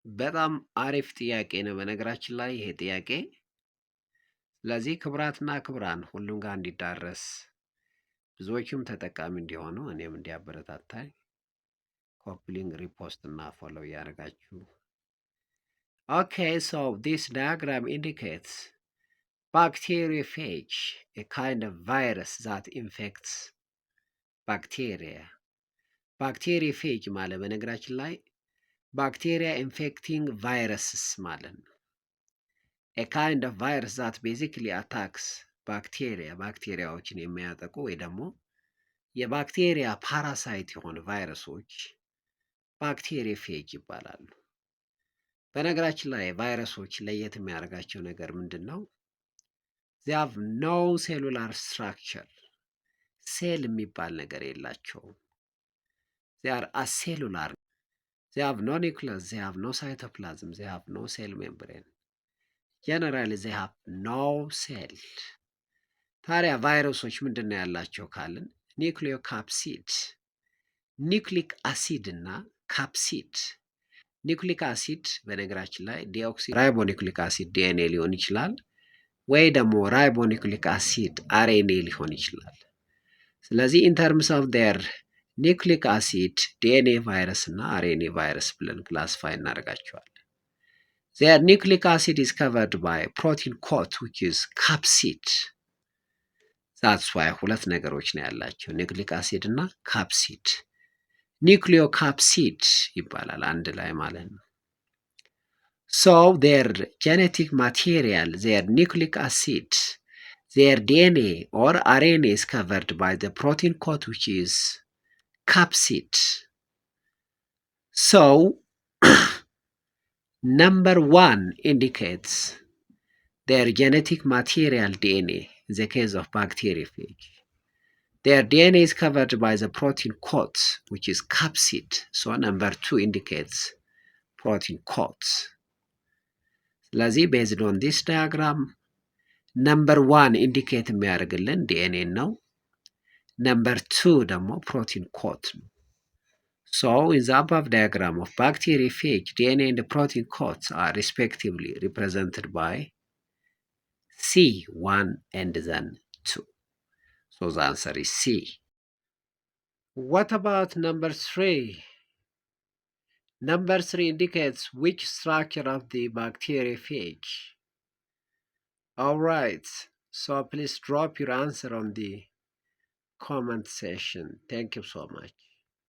በጣም አሪፍ ጥያቄ ነው በነገራችን ላይ ይሄ ጥያቄ። ስለዚህ ክቡራትና ክቡራን ሁሉም ጋር እንዲዳረስ ብዙዎችም ተጠቃሚ እንዲሆኑ እኔም እንዲያበረታታኝ ኮፕሊንግ ሪፖስት እና ፎሎው እያደረጋችሁ Okay, so this diagram indicates bacteriophage, a kind of virus that infects bacteria. Bacteriophage ማለት በነገራችን ላይ ባክቴሪያ ኢንፌክቲንግ ቫይረስስ ማለት ነው። a kind of virus that basically attacks ባክቴሪያዎችን የሚያጠቁ ወይ ደግሞ የባክቴሪያ ፓራሳይት የሆኑ ቫይረሶች ባክቴሪዮፌጅ ይባላሉ። በነገራችን ላይ ቫይረሶች ለየት የሚያደርጋቸው ነገር ምንድን ነው? they have no cellular structure, ሴል የሚባል ነገር የላቸውም። they are acellular, they have no nucleus, they have no cytoplasm, they have no cell membrane, generally they have no cell። ታዲያ ቫይረሶች ምንድን ነው ያላቸው ካልን ኒውክሊዮካፕሲድ፣ ኒውክሊክ አሲድ እና ካፕሲድ። ኒውክሊክ አሲድ በነገራችን ላይ ዲኦክሲ ራይቦኒውክሊክ አሲድ ዲኤንኤ ሊሆን ይችላል፣ ወይ ደግሞ ራይቦኒውክሊክ አሲድ አርኤንኤ ሊሆን ይችላል። ስለዚህ ኢንተርምስ ኦፍ ዴር ኒውክሊክ አሲድ ዲኤንኤ ቫይረስ እና አርኤንኤ ቫይረስ ብለን ክላሲፋይ እናደርጋቸዋለን። their nucleic acid is covered by protein coat which is capsid. that's why ሁለት ነገሮች ነው ያላቸው ኒውክሊክ አሲድ እና ካፕሲድ። ኒውክሊዮካፕሲድ ይባላል አንድ ላይ ማለት ነው። so their genetic material, their nucleic acid, their DNA or RNA is covered by the protein coat which is capsid. so number 1 indicates their genetic material DNA in the case of bacteriophage. Their DNA is covered by the protein coat which is capsid. so number 2 indicates protein coat. ስለዚህ based on this diagram number 1 indicate የሚያደርግልን DNA ነው። number 2 ደግሞ protein coat ነው። so in the above diagram of bacteriophage, DNA and the protein coats are respectively represented by C1 and then 2. so the answer is C. What about number 3? Number 3 indicates which structure of the bacteriophage. All right, so please drop your answer on the comment section. Thank you so much.